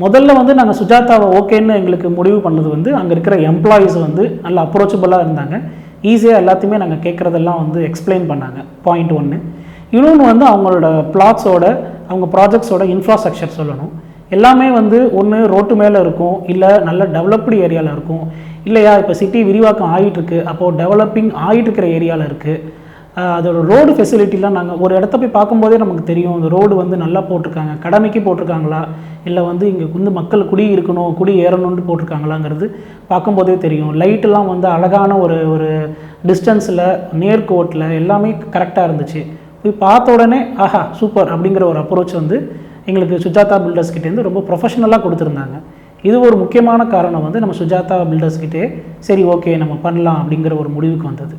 முதல்ல வந்து நாங்கள் சுஜாதாவை ஓகேன்னு எங்களுக்கு முடிவு பண்ணது வந்து அங்கே இருக்கிற எம்ப்ளாயீஸ் வந்து நல்ல அப்ரோச்சபுளாக இருந்தாங்க. ஈஸியாக எல்லாத்தையுமே நாங்கள் கேட்குறதெல்லாம் வந்து எக்ஸ்பிளைன் பண்ணாங்க. பாயிண்ட் 1. இன்னொன்று வந்து அவங்களோட பிளாட்ஸோட அவங்க ப்ராஜெக்ட்ஸோட இன்ஃப்ராஸ்ட்ரக்சர் சொல்லணும். எல்லாமே வந்து ஒன்று ரோட்டு மேலே இருக்கும், இல்லை நல்ல டெவலப்டு ஏரியாவில் இருக்கும், இல்லையா இப்போ சிட்டி விரிவாக்கம் ஆகிட்டுருக்கு, அப்போது டெவலப்பிங் ஆகிட்டுருக்கிற ஏரியாவில் இருக்குது. அதோட ரோடு ஃபெசிலிட்டிலாம் நாங்கள் ஒரு இடத்த போய் பார்க்கும்போதே நமக்கு தெரியும், அந்த ரோடு வந்து நல்லா போட்டிருக்காங்க, கடமைக்கு போட்டிருக்காங்களா, இல்லை வந்து இங்கே வந்து மக்கள் குடி இருக்கணும், குடி ஏறணும்னு போட்டிருக்காங்களாங்கிறது பார்க்கும்போதே தெரியும். லைட்டெல்லாம் வந்து அழகான ஒரு டிஸ்டன்ஸில் நேர்கோட்டில் எல்லாமே கரெக்டாக இருந்துச்சு. போய் பார்த்த உடனே ஆஹா சூப்பர் அப்படிங்கிற ஒரு அப்ரோச் வந்து எங்களுக்கு சுஜாதா பில்டர்ஸ்கிட்டேருந்து ரொம்ப ப்ரொஃபஷனலாக கொடுத்துருந்தாங்க. இது ஒரு முக்கியமான காரணம் வந்து நம்ம சுஜாதா பில்டர்ஸ்கிட்டே சரி ஓகே நம்ம பண்ணலாம் அப்படிங்கிற ஒரு முடிவுக்கு வந்தது.